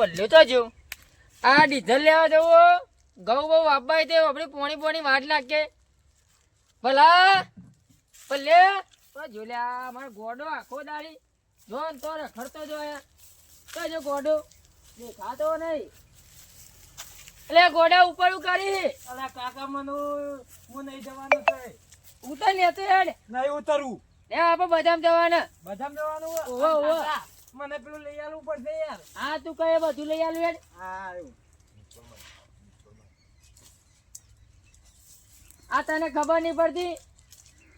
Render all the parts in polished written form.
બલ્યો તો જો આ ડીઝલ લેવા જવો ઘઉં બહુ વાપવાય તે આપણે પોણી વાટ નાખે ભલા ભલે તો જો લ્યા મારો ગોડો આખો દાડી જો ને તો રખડતો જો તો જો ગોડો દેખાતો નહીં એટલે ગોડા ઉપર કરી અલા કાકા મને હું નહીં જવાનું છે ઉતર લેતો યાર નહીં ઉતરવું એ આપણે બદામ જવાના બદામ જવાનું ઓહો ઓહો મને પેલું લઈ આવવું પડશે યાર હા તું કઈ બધું લઈ આલું યાર હા આ તને ખબર નહીં પડતી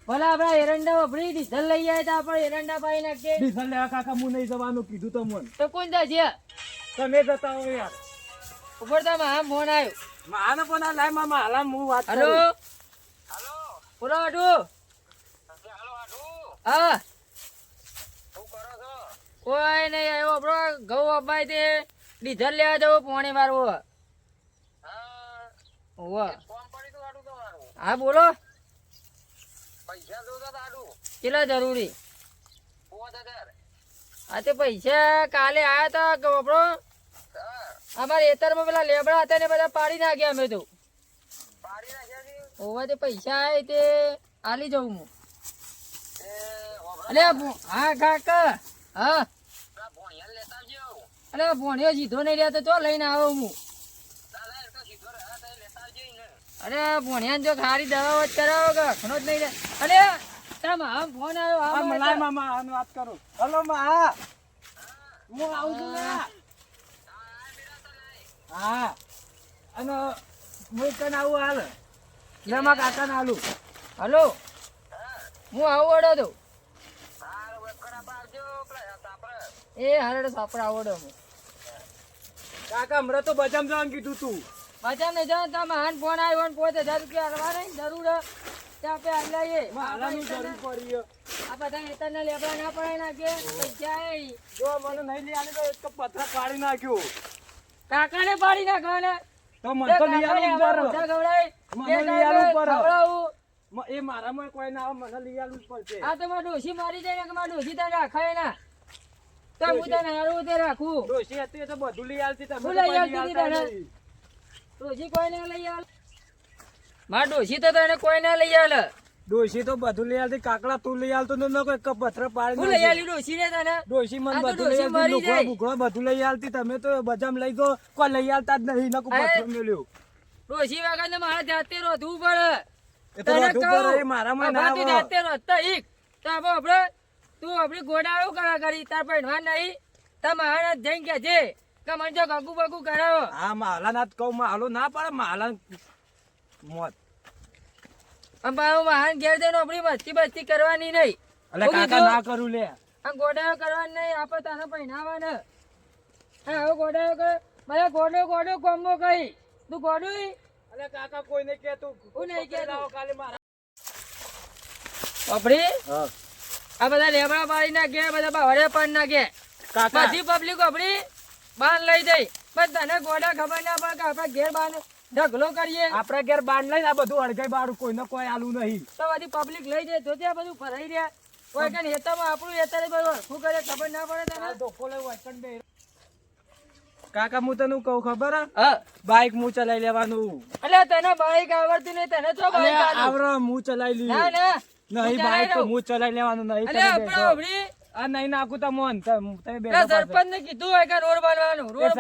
ભલા આપડા એરંડા વપરી ડીઝલ લઈ જાય તો આપણે એરંડા પાઈ નાખીએ ડીઝલ લેવા કાકા હું નહીં જવાનું કીધું તો મને તો કોણ જશે તમે જતા હો યાર ઉપર તો મારા ફોન આવ્યો માને પણ આ લાય મામા હાલા હું વાત હેલો હેલો બોલો આડુ હા કોઈ નહીં આવ્યો આપણો ઘઉં અપાય તે ડીઝલ લેવા જવું પોણી મારવું હા બોલો કેટલા જરૂરી હા તે પૈસા કાલે આયા હતા કે આપણો અમારે એતરમાં પેલા લેબડા હતા ને બધા પાડી નાખ્યા અમે તો ઓવા તે પૈસા આવે તે આલી જવું હું અરે હા કાકા હા અરે ભણ્યો સીધો નહીં રહ્યા તો ચો લઈને આવો હું અરે ભણ્યા જો ખારી દવા કરાવો કે ઘણો જ નહીં અરે તારા ફોન આવ્યો મલાય મામા આનું વાત કરું હલો મા હું આવું છું ને હા અને હું કને આવું હાલ લેમાં કાકા ને આલું હલો હું આવું વડો તો એ હારે સાપડા આવડે હું કાકા હમણાં તો બજામ જવાનું કીધું તું બજામ ને જાવ તમે હાન ફોન આવ્યો ને 5000 રૂપિયા હલવા નહીં જરૂર ત્યાં આપણે આલાઈએ હાલાની જરૂર પડી આ બધા નેતાને લેબડા ના પડાય નાખે પૈસા જો મને નહીં લઈ આલી તો એક પથરા પાડી નાખ્યો કાકાને પાડી નાખવાના તો મને તો લઈ આલું મને લઈ આલું પર એ મારામાં કોઈ ના આવે મને લઈ આલું પડશે આ તો મારી ડોશી મારી જાય ને કે મારી ડોશી તને રાખાય ના તો હું તને હારું તે રાખું ડોશી હતી તો બધું લઈ આલતી તમે હું લઈ આલતી તને ડોશી કોઈ ના લઈ આલ માર ડોશી તો તને કોઈ ના લઈ આલ ડોશી તો બધું લઈ આલતી કાકડા તું લઈ આલતો ન કોઈ પથરા પાડી હું લઈ આલી ડોશી ને તને ડોશી મને બધું લઈ આલતી લુગડા બુગડા બધું લઈ આલતી તમે તો બજામ લઈ ગયો કોઈ લઈ આલતા જ નહીં નકો પથરો મેલ્યો ડોશી વગર ને મારા જાતે રોધવું પડે એ તો રોધવું પડે મારામાં ના આવે જાતે રોધતા ઈક તો આપણે તું આપણી ગોડાળો કરા કરી તાર પહેરવા નહીં તા મહારાજ જઈને કે છે કે મને જો ગગુ બગુ કરાવો હા માલા ના કહું માલો ના પડે માલા મોત અંબાઓ મહાન ઘેર દેનો આપણી બસ્તી કરવાની નહીં અલે કાકા ના કરું લે આ ગોડાળો કરવાની નહીં આપણે તને પહેરાવાના હા હવે ગોડાળો કર મને ગોડો કોમ્બો કહી તું ગોડું અલે કાકા કોઈ નહીં કે તું હું નહીં કહેતો કાલે મારા આપણી હા આ બધા લેબડા પાડી નાખે બધા બાવળે પાડી નાખે કાકા બધી પબ્લિક આપણી બાંધ લઈ જાય બસ તને ગોડા ખબર ના પડે કે આપણે ઘેર બાંધ ઢગલો કરીએ આપણે ઘેર બાંધ લઈને આ બધું અડગાઈ બારું કોઈને કોઈ આલું નહીં તો બધી પબ્લિક લઈ જાય તો ત્યાં બધું ફરાઈ રહ્યા કોઈ કઈ હેતામાં આપણું હેતા બરોબર શું કરે ખબર ના પડે તને ધોકો લેવું કાકા હું તને કહું ખબર હા બાઈક હું ચલાવી લેવાનું એટલે તને બાઈક આવડતી નહીં તને તો બાઈક આવડે હું ચલાવી ના લઉં ના નહીં બાઈક તો હું ચલાવી લેવાનું નહીં એટલે આપણે આપણી આ નહીં નાખું તો મોન તમે બે સરપંચ ને કીધું હોય કે રોડ બનવાનું રોડ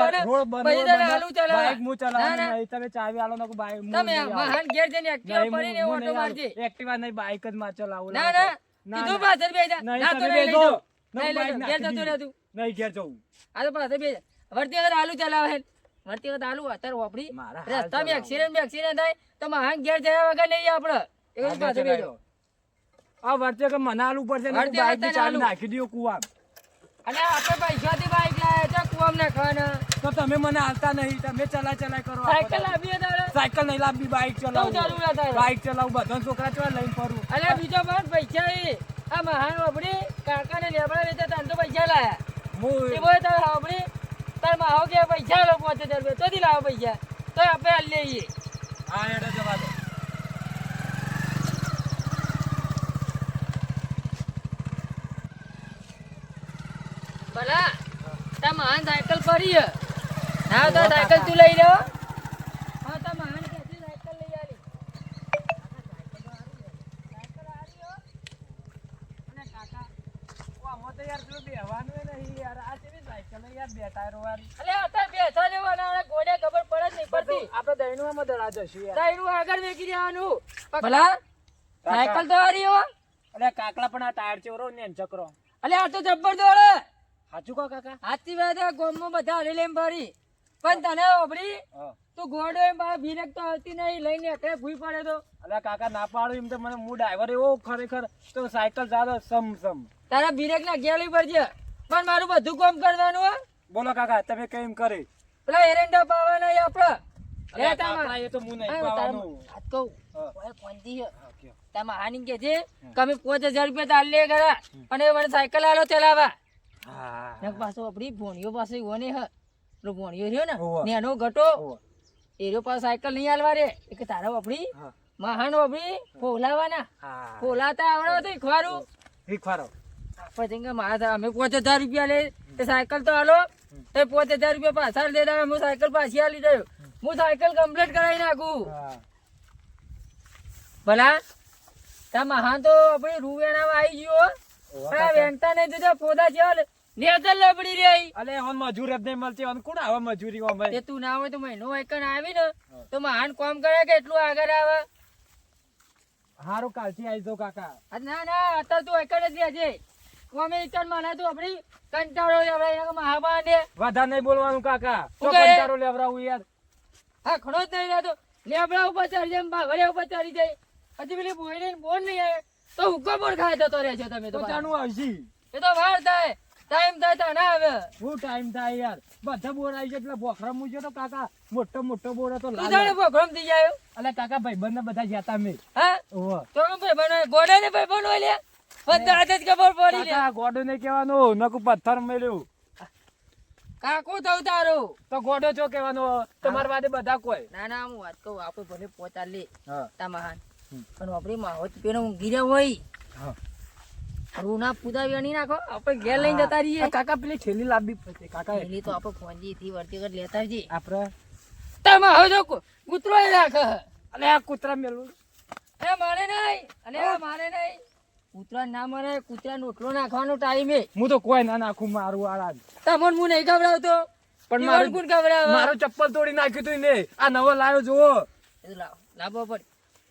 બને પછી તને આલુ ચલાવે બાઈક હું ચલાવવાનું નહીં તમે ચાવી આલો નકો બાઈક તમે મહાન ઘેર જઈને એક્ટિવા પડીને ઓટો મારજે એક્ટિવા નહીં બાઈક જ માં ચલાવું ના ના કીધું પાછળ બેજા ના તો લઈ લો ઘેર જતો રહે તું નહીં ઘેર જવું આ તો પાછળ બેજા વર્તી વખત આલુ ચલાવે વર્તી વખત આલુ અત્યારે વાપરી રસ્તામાં એક્સિડન્ટ થાય તો મહાન ઘેર જયા વગર નહીં આપણે એવું પાછળ બેજો આ વર્તે કે મનાલું પડશે ને બાઈક ની ચાવી નાખી દો કુવા અને આપણે પૈસાથી બાઈક લાયા છે કુવામ નાખવાના તો તમે મને હાલતા નહીં તમે ચલા કરો સાયકલ લાવીએ તારે સાયકલ નહીં લાવવી બાઈક ચલાવું જરૂર હતા બાઈક ચલાવું બધા છોકરા ચલા લઈને ફરું અલે બીજો બાદ પૈસા આ મહાન વાપરી કાકાને લેબડા વેચે તાન તો પૈસા લાયા હું એ બોય તાર વાપરી તાર માહો કે પૈસા લો 5000 રૂપિયા તોથી લાવો પૈસા તો આપણે હાલ લઈએ હા એડે જવા દો ભલા તા મહાન સાયકલ પડી હે. ના તો સાયકલ તું લઈ લો. હા તા મહાન કેથી સાયકલ લઈ આલી. સાયકલ આરી હો. અને કાકા આમાં તો યાર પેલું બેહવાનું ય નહીં યાર. આ કેવી સાયકલ હે યાર, બે ટાયરો વાળી. અલે અત્યારે બેસા જવાના ગોડે ખબર પડે જ નહીં પડતી. આપણે દહીંનુંમાં દડા જશું યાર. તાયરું આગળ વેકી દેવાનું. ભલા સાયકલ તો આરી હો. અલે કાકડા પણ આ ટાયર ચોરો ને ચક્રો. અલે આ તો જબ્બર દોડે. સાચું કહો કાકા? હાથી વાત ગોમમાં બધા હરી એમ ભરી. પણ તને ઓબડી હા. તું ગોડો એમ બા ભીનક તો આવતી નહીં લઈને એકલે ભૂઈ પડે તો. અલે કાકા ના પાડું એમ તો મને હું ડ્રાઈવર એવો ખરેખર તો સાયકલ ચાલે સમ. તારા ભીનક ના ગેલી પડજે. પણ મારું બધું કામ કરવાનું હો. બોલો કાકા, તમે કેમ કરી? પેલા એરંડા પાવાના આપડે. અલે કાકા, એ તો હું નહીં પાવાનું. હાથ કહું હા. ઓય કોંતી હે. હા, કયો. તારા હાની કે છે કમે 5000 રૂપિયા તાર લે કરા અને મને સાયકલ આલો ચલાવા. હા. ને પાછો આપડી ભોણિયો પાસે ઓને હ. પેલો ભોણિયો રહ્યો ને હોવે. નેનો ઘટો હોવે. એરો પાસે સાયકલ નહીં આલવા રે. એક તારા આપડી હા. મહાન આપડી ફોલાવાના. હા. ફોલાતા આવડે તો ખવારું. શીખવાડો. પછી મારા અમે 5000 રૂપિયા લે તે સાયકલ તો આલો તે 5000 રૂપિયા પાછા દે દે હું સાયકલ પાછી આલી દઉં. હું સાયકલ કમ્પ્લીટ કરાવી નાખું. હા. ભલા તા મહાન તો આપડે રૂવેણામાં આવી ગયો. પણ આ વેંગતા નહીં તો પોદા ચાલ નેતર લબડી રહી. અલે ઓન મજૂર જ નહીં મળતી. ઓન કોણ આવે મજૂરી ઓમ ભાઈ? તે તું ના હોય તો મહિનો એકન આવી ને તો મહાન કામ કરે કે એટલું આગળ આવે. હારું, કાલથી આવી જાઉં કાકા. ના ના અત્યારે તું એકન જ રહેજે. અમે એકન મને તો આપડી કંટાળો લેવડાવી મહાબાન દે. વધારે નહીં બોલવાનું કાકા. તો શું કરે? કંટાળો લેવડાવું યાર. હા ખણો જ નહીં રહેતો. લેબડા ઉપર ચડી જાય બાગડિયા ઉપર ચડી જાય. હજી પેલી બોયડી બોન નહીં આવે તો હુક્કો બોર ખાય જતો રહેજો તમે તો. તો ચાનું આવશી. એ તો વાર થાય ટાઈમ થાય તો ના આવે. શું ટાઈમ થાય યાર? બધા બોર આવી જાય એટલે બોખરા મૂજો તો કાકા. મોટો બોર હતો તું લાલ. જાણે પ્રોગ્રામ થઈ જાય. અલે કાકા ભાઈબંધ ને બધા જતા મેં. હા ઓહો. તો ભાઈ બનો ગોડા ને ભાઈ બનો લે બધા હાથે જ ખબર પડી લે. કાકા ગોડો ને કહેવાનું નકુ પથ્થર મેલ્યું. કાકુ થયું તારું. તો ગોડો છો કહેવાનો. તમારા વાદે બધા કોઈ. ના ના હું વાત કહું આપણે ભલે પોતા લે હા. તા મહાન પણ આપણી માહોત પેલો ઊંઘી રહ્યો હોય હા. રૂના પુદાવી અણી નાખો આપણે ઘેર લઈને જતા રહીએ. કાકા પેલી થેલી લાવવી પડશે કાકા. પેલી તો આપણે ફોનજી થી વર્તી વખત લેતા આવજે. આપડે તમે હવે જો કૂતરો રાખે. અલે આ કૂતરા મેલું. એ મારે નહીં અને મારે નહીં. કૂતરા ના મારે કૂતરા નોટલો નાખવાનો ટાઈમ હે. હું તો કોઈ ના નાખું મારું આળા. તમને હું નહીં ખવડાવતો પણ મારું કોણ ખવડાવે. મારું ચપ્પલ તોડી નાખ્યું તું ને. આ નવો લાવ્યો જુઓ. લાવવો પડે.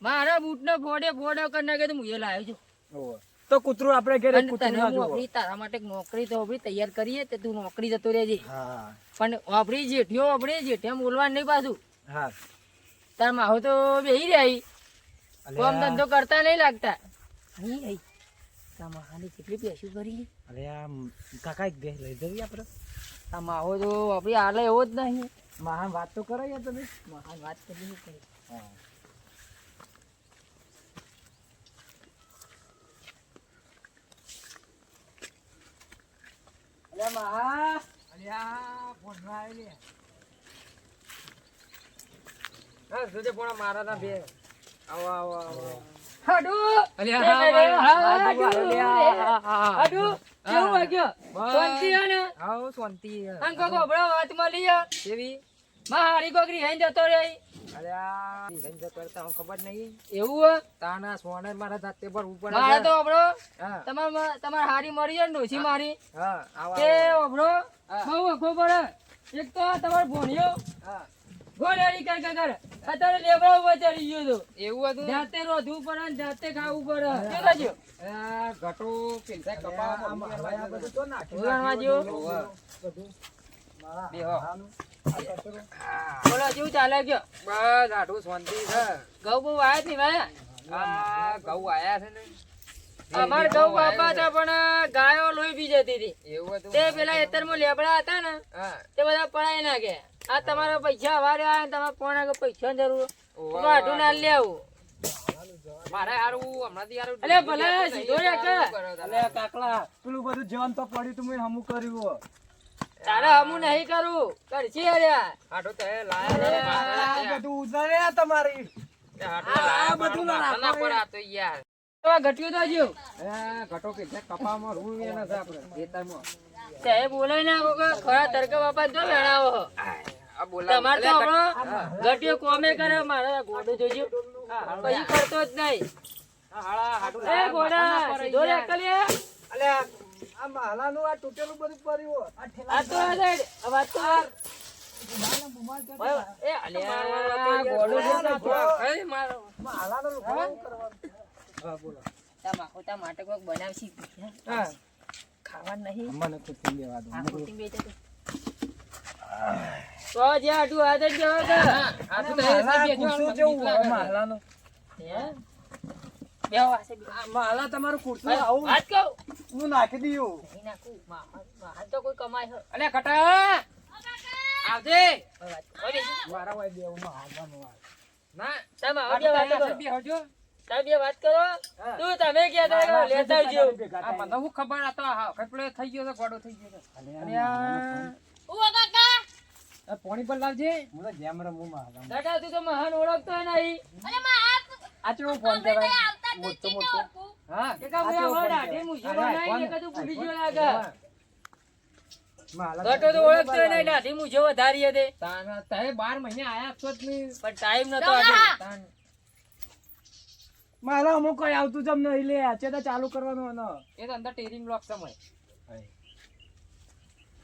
મારા બૂટ ને ફોડે કરી નાખે તો હું એ લાવ્યો છું. તો કૂતરું આપણે ઘરે અને કૂતરું તને ના હું જુઓ. આપણી તારા માટે એક નોકરી તો આપણી તૈયાર કરીએ તે તું નોકરી જતો રહેજે. હા. પણ આપણી જેઠીઓ આપણી જેઠિયા બોલવાનું નહીં પાછું. હા. તાર માહો તો બેહી રહી કામ ધંધો કરતા નહીં લાગતા. અહીં આઈ તા મહાની કેટલી પેશું કરી. અરે આ કાકા એક બે લઈ જઈએ આપણે. આ માહો તો આપણી હાલે એવો જ નહીં. મહાન વાત તો કરો યાર તમે. મહાન વાત કરી કરી. હા. અરે મહા. અરે આ ફોનમાં આવી લે. હા જોજે પણ મારા ના બે. આવો. હાડુ અરે હાડુ કેવું વાગ્યો? શાંતિ હે ને? આવો શાંતિ. આમ કોક ઓબળો વાત મળી હે. કેવી? માં હારી કોકરી હેન જતો રે. અરે આ ધંધો કરતા હું ખબર નહીં. એવું હે? તાના સોને મારા જાતે પર ઉપર. મારે તો ઓબળો હા. તમાર હારી મળી છે ને ડોસી મારી હા આવો. તે ઓબળો બહુ અખો પડે. એક તો આ તમાર ભોણિયો હા. ગોળેરી કર અત્યારે લેબડા ઉપર ચડી ગયો તો. એવું હતું. જાતે રોધવું પડે ને જાતે ખાવું પડે. શું થયું? આ ઘટો પેલસા કપાવામાં આ બધું તો નાખી ઉગાડવા જેવું? બેહો. બોલો જેવું ચાલે ગયો? બસ આટલું શાંતિ છે. ઘઉં બહુ આયા જ નહીં ભાઈ. આ ઘઉં આયા છે ને. અમાર ઘઉં બાપા હતા પણ ગાયો લોહી પી જતી હતી. એવું હતું. તે પેલા ખેતરમાં લેબડા હતા ને હા. તે બધા પડાઈ નાખે. આ તમારા પૈસા વારે આયા ને તમારે કોણ આગળ પૈસા જરૂર ઓવા, વાઢું ના લે આવું. મારે હારું હમણાંથી હારું. અલે ભલે સીધો રે કે. અલે કાકલા પેલું બધું જવાન તો પડ્યું તું મેં હમું કર્યું. તારે હમું નહીં કરું કરશી અલ્યા. આટો તે લાયા. આ બધું ઉધારે આ તમારી. આ બધું ના પર આ તો યાર. તો આ ઘટ્યું તો જ્યું. ઘટો કે કપામાં રૂ એના છે આપણે ખેતરમાં. તે બોલાય ના વગર ખરા તડકા બાપા જો લડાવો આ બોલાવો. તમાર તો અલ્યા, હમણાં ગટિયો કોમે કરે મારા ગોડો જોજો પછી કરતો જ નહીં હાળા હાડું એ ગોડા સીધો રે કલિયા અલ્યા આ મહાલાનું આ તૂટેલું બધું પડ્યું આ તો આ સાઈડ આ વાત તો આ. એ અલ્યા ગોડો જો કઈ મારો મહાલાનું લુગડું કરવાનું હા બોલો તા માટે કોક બનાવશી હા ખાવાનું નહીં મને કુટુંબ લેવા દો આ ખોટી બેચે તો જે આટું હાથ જ જવા દે આ તો નહીં ખુરશી જેવું હોય મહાલાનું હે બેહો આસે બે મહાલા તમારું ખુરશી આવું વાત કહું હું નાખી દઉં નહીં નાખું હાલ તો કોઈ કમાય છે અલ્યા કટા આવજે મારા ભાઈ દેવું મહાલાનું આ ના તમે આવો બે વાત કરો બે હજો તમે બે વાત કરો તું તમે કહેતા કે લેતા આવજો આ મને હું ખબર આ તો કપડો થઈ ગયો છે ગોડો થઈ ગયો છે આ પાણી પર લાવજે હું તો જેમ રમું મહાલાનું કાકા તું તો મહાન ઓળખતો નહીં આ ચેવો ફોન કરાય મોટો મોટો હા કે કા મને વડ આઢે મુજો બનાવી કે તું ભૂલી ગયો લાગે મહાલા ગટો તો ઓળખતો નહીં આઢે મુજો વધારી હતી તાના તારે 12 મહિને આયા છો જ નહીં પણ ટાઈમ નતો આજે તાન મારા અમુક કઈ આવતું જમ નહીં લે છે તો ચાલુ કરવાનું ને એ તો અંદર ટેરિંગ લોક સમય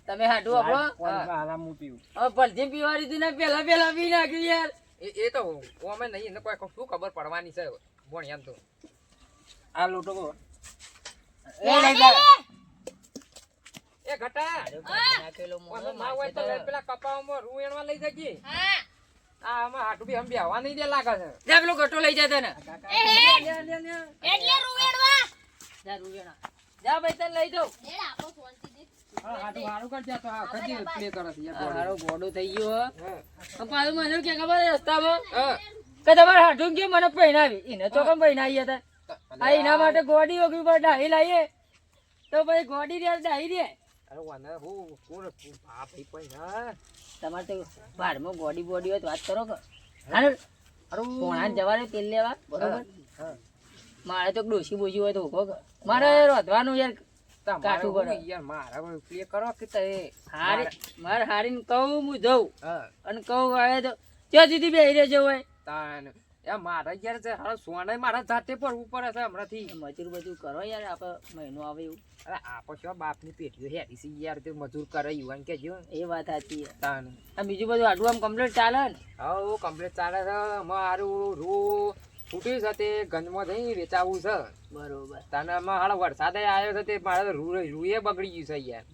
તમે હાડું આપણો મહાલા હું પીવું હવે ભલથી પીવાડી તું ને પેલા પેલા પી નાખ્યું યાર એ તો ઓમે નહીં એને કોઈ શું ખબર પડવાની છે ભણ્યા તો આ લોટો કો એ ઘટા નાખેલો મોણો ઓમે ના હોય તો પેલા કપાવામાં રૂ એણવા લઈ જજે આ આમાં હાટું બી હમ બેહવા નહીં દે લાગે છે જા પેલો ગટો લઈ જા તને જા રૂવેણા જા ભાઈ તને લઈ જાઉં હા હાટું હારું કરજે તો હા કદી પ્લે કરે છે યાર હારો ગોડો થઈ ગયો હો પાછું મને કે ખબર છે રસ્તામાં હા કે તમારે હાડું કે મને પહેરાવી એને તો કેમ પહેરાવી હતા આ એના માટે ગોડી ઓગી પર ડાહી લાવીએ તો ભાઈ ગોડી રે ડાહી રે અરે વાને હું કોણ આ ભાઈ પણ હા તમારે તો બારમાં ગોડી બોડી હોય તો વાત કરો કે હાલો પોણા જવાને તેલ લેવા બરોબર મારે તો ડોસી બોસી હોય તો ઉભો કર મારે રોધવાનું યાર કાઠું પડે યાર મારા પ્લે કરો કે તે હારી મારે હારીને કહું હું જઉં હા અને કહું આવે તો ત્યાં સુધી બેહી રહેજો હોય તાન એ મારા યાર છે હારો સોના મારા જાતે પડવું પડે છે હમણાંથી મજૂર બધું કરો યાર આપણે મહિનો આવે એવું અરે આપો છો બાપની પેટીઓ હેરી છે યાર તે મજૂર કરે યુવાન કે જો એ વાત સાચી છે તાન આ બીજું બધું આટલું આમ કમ્પ્લીટ ચાલે ને હા કમ્પ્લીટ ચાલે છે મારું રૂ ફૂટ્યું છે તે ગંજમાં જઈ વેચાવું છે બરોબર તાને આમાં હાલો વરસાદ આવ્યો છે તે મારે રૂએ બગડી ગયું છે યાર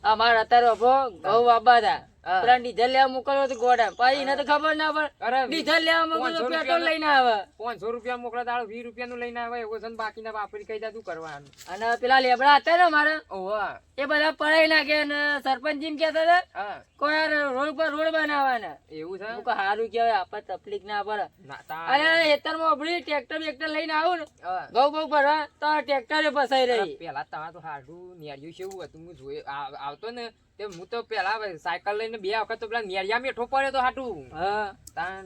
અમારે અત્યારે અભો ઘઉં વાબા હતા હા. પેલા ડીઝલ લેવા મોકલ્યો તો ગોડા પછી એને તો ખબર ના પડે અરે ડીઝલ લેવા મોકલ્યો તો 500 પેટ્રોલ લઈને આવે 500 રૂપિયા મોકલા તાળો 20 રૂપિયાનું લઈને આવે એવો છે ને બાકીના વાપરી કઈ જાતું કરવાનું અને પેલા લેબડા હતા ને મારે ઓવા એ બધા પડાઈ નાખે અને સરપંચ જીમ કહેતા હતા હા કોઈ યાર રોડ પર રોડ બનાવવાના એવું છે હું કહું સારું કહેવાય આપણે તકલીફ ના પડે ના તા અરે ખેતરમાં ઉભરી ટ્રેક્ટર બેક્ટર લઈને આવું ને હા. ઘઉં બહુ ભરવા તો ટ્રેક્ટરે ફસાઈ રહી પેલા તમારે તો હાડું નેરિયું છે એવું હતું હું જોઈ આવતો ને તે હું તો પેલા સાયકલ લઈને 2 વખત તો પેલા નેરિયા મેઠો પડ્યો તો હાટું હા તાન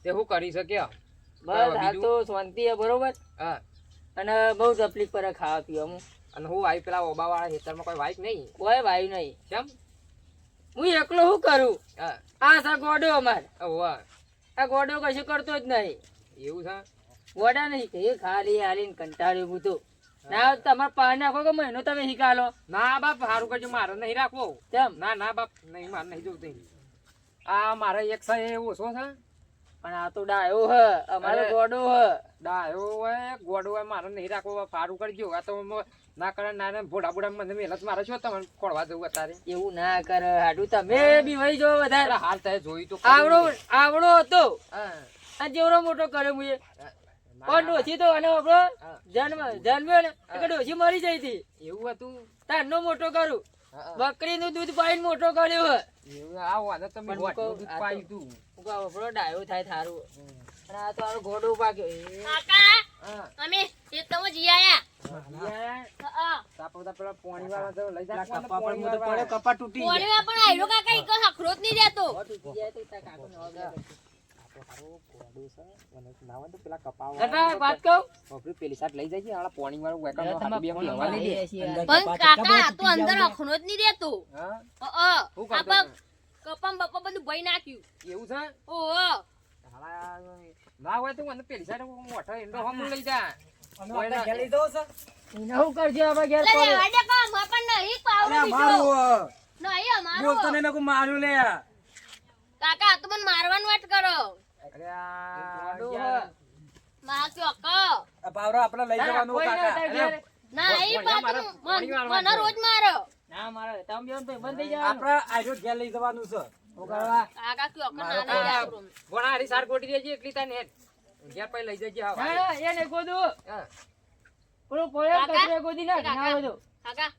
તે હું કરી શક્યો બસ હાલ તો શાંતિ છે બરોબર હા અને બહુ તકલીફ પડે ખાવા પીવામાં અને હું આવી પેલા ઓબા વાળા ખેતરમાં કોઈ વાઈક નહીં કોઈ ભાઈ નહીં કેમ હું એકલો શું કરું હા આ સા ગોડો અમાર ઓવા આ ગોડો કશું કરતો જ નહીં એવું છે ગોડા નહીં કે ખાલી હાલીને કંટાળ્યું બધું ના તમારે પાણી નાખો કે મહિનો તમે શીખાલો ના બાપ સારું કરજો મારે નહીં રાખવો કેમ ના ના બાપ નહીં મારે નહીં જોતું આ મારે એક છે એ ઓછો છે પણ આ તો ડાયો હ અમારો અરે. ગોડો હ ડાયો હોય ગોડો હોય મારે નહીં રાખવો સારું કરજો આ તો ના કરે ના ભોડા ભોડા મને મહેનત મારે છો તમને ખોળવા જવું અત્યારે એવું ના કરે હાડું તમે બી વહી જો વધારે અરે હાલ થાય જોઈ તો ખરું. આવડો આવડો હતો હા. આ જેવડો મોટો કર્યો મુએ પણ ડોશી તો અને આપણો હા. જન્મ્યો ને એટલે ડોશી મરી જઈ હતી એવું હતું તારનો મોટો કરું હા, હા. બકરીનું દૂધ પાઈને મોટો કર્યો હ એવું આવો આને તમે પણ ગોળનું મૂકો, દૂધ આ તો- પાયું તું. હું કહું આપણો ડાયો થાય થારું અને આ તો આનો ઘોડો પાક્યો કાકા હા. અમે ખેતરમાં જઈ આયા યાર, હા. તાપો તા પેલા પાણી વાળા તો લઈ જા કપા પર પાણી મું તો પડ્યો વાળા. કપા તૂટી ગયા પોણીમાં પણ આયરો કાકા ઈકો હખરો જ નહીં દેતો તૂટી જાય તો તાર કાકો નવા ગયા. તો હારો ગોડો છે મને ના હોય તો પેલા કપાવા કાકા વાત કહું બાપરે પેલી સાઈડ લઈ જજે આલા પાણી વાળું વેકણ લે, નો તમારા હાથ બે ફોનમાં હવા લઈ દે લઈ છીએ. પણ કાકા આ તો અંદર અખનો જ નહીં રહેતો હા શું કરતો આપા કપમ બપા બધું ભઈ નાખ્યું એવું છે ઓહો હાલા ના હોય તો મને પેલી સાઈડ મોટો એંડો હમ લઈ જા અને આપણે ઘેર લઈ જવું છે? એને શું કરશે હવે ઘેર લે પડે? વાડે કામ પણ નહીં પાવડો અરે બીજો મારું નહીં અમારો બોલતો નહીં નકુ માર્યું લે કાકા આ તો મને મારવાનું વાત કરો અરે આ ગોડો યાર. હે. માં ચોકો આ પાવરો આપણે લઈ ના, જવાનું કોઈ ના કાકા થાય ઘેર. ના એ ભણ્યા મારે પાછું પાણી વાળવાનું મને રોજ મારો ના મારે તમે બેન તો બંધ થઈ જવાનું. આપણે આજો ઘેર લઈ જવાનું છે શું કરવા? કાકા ચોકો મારો ના આ નહીં ભણા હારી સાર ગોટી દેજે એટલી તાને હેડ ઘેર પઈ લઈ જજે હા ના, ના, એને ગોદું. હા. પેલું પોયો કાકા? કચરો ગોદી નાખ, ના હોય તો. કાકા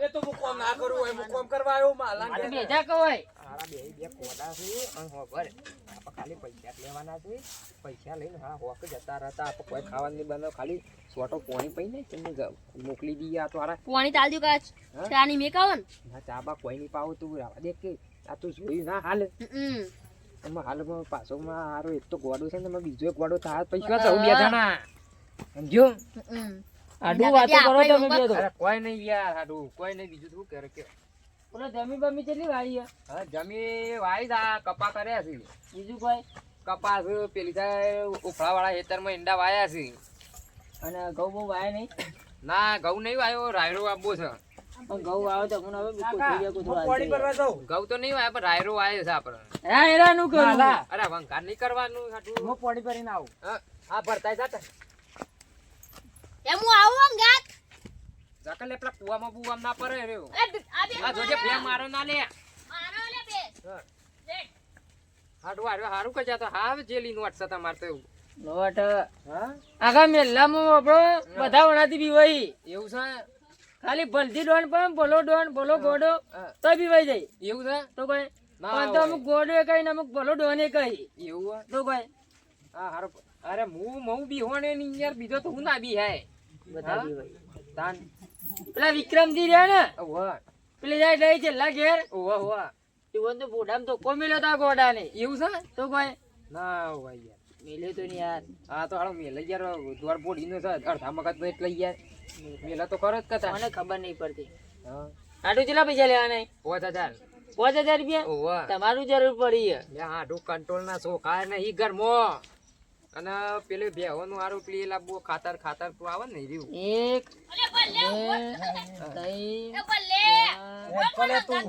એ તો હું કોમ ના કરું હોય હું કોમ કરવા આવ્યો માલા આ તો ઘેર. બેઠા કહેવાય. હારા બે કોડા છે અને હોબર આપણે ખાલી પૈસા જ લેવાના છે પૈસા લઈને હા હોક જતા રહેતા આપણે કોઈ ખાવાનું નહીં બનાવ ખાલી સોટો પોણી પઈ ને તમને મોકલી દઈએ આ તો હારા પાણી તાલ દો કાચ હા? ચાની મેકાવન ના ચા બા કોઈ નહીં પાવું તું રાવા દે કે આ તું જોયું ના હાલ એમાં હાલમાં પાછોમાં હારો એક તો ગોડો છે ને એમાં બીજો એક ગોડો થાય પૈસા જવું બે જણા સમજો આડું વાતો કરો તમે બે તો. અરે કોઈ નહીં યાર હાડું કોઈ નહીં બીજું શું કરે કે પેલો જમી બમી કેટલી વાળી છે? હા જમી વાઈ દા કપા કર્યા છે બીજું કોઈ? કપાસ પેલી થાય ઉફળા વાળા ખેતરમાં ઈંડા વાયા છે અને ઘઉં બહુ વાય નહીં? ના ઘઉં નહીં વાયો રાયરો આપવો છે પણ ઘઉં વાવે તો મને હવે બીજું કાકા, કોઈ જોઈએ કોઈ હું થોડું પાણી ભરવા જાઉં ઘઉં તો નહીં વાય પણ રાયરો વાયો છે આપણે હા, એરાનું કરું. હાલા. અરે વંકાર નહીં કરવાનું હાટું હું પાણી ભરીને આવું હા ભરતા જાતા એમ હું આવું આમ ગાત જકલે પેલા કુવામાં બુવામાં ના પડે રહ્યો આ બે આ જોજે બે મારે ના લે મારો લે બે હા. લે. હાટું હારું હારું કજા તો હા જેલી નું વાટસા તમારે તો એવું લોટ. હા આખા મેલ્લામાં આપણો બધા વણાથી બીવાઈ. એવું છે ખાલી ભલતી ડોન પણ ભલો ગોડો હા. તો બીવાઈ જાય. એવું છે તો કોઈ ના પણ તો હોય. અમુક ગોડો એ કઈ ને અમુક ભલો ડોન એ કઈ. એવું હોય? તો કોઈ હા હારું અરે હું બી હોને ની યાર બીજો તો હું ના બી હે બધા હા? બીવાઈ. તાન પેલા વિક્રમજી રહ્યા ને ઓવા પેલી જાય લઈ છેલ્લા ઘેર ઓવા ઓવા ઈવન તો બોડામ તો કો મેલ્યો તા ગોડા ને. એવું છે તો કોઈ ના હોય યાર મેલ્યો તો નહીં યાર. હા તો હાલો મેલે યાર દ્વાર બોડીનો છે અડધા મગજ નો એટલે યાર મેલા તો કરો જ કતા મને ખબર નહીં પડતી. હા આટલું કેટલા પૈસા લેવાના? 5000 5,000 રૂપિયા ઓવા તમારું જરૂર પડી છે. લે હાડું કંટ્રોલ ના સોખા નહીં ઘરમો અને પેલું બેહોનું હારું પેલી લાવવું ખાતર તું આવે ને રહ્યું એક અલે બલ્લે ત્રણ એ બલ્લે ભલે તું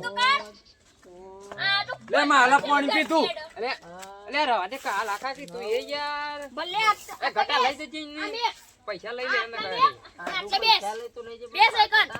આ તો લે માલા પાણી પીતું અરે અરે રવા દે કાલ આખા કી તું એ યાર બલ્લે એ ઘટા લઈ જજે ને. આ બે પૈસા લઈ લે એમને ઘરે. આટલે બેસ ચાલે તો લઈ જજો. બે સેકન્ડ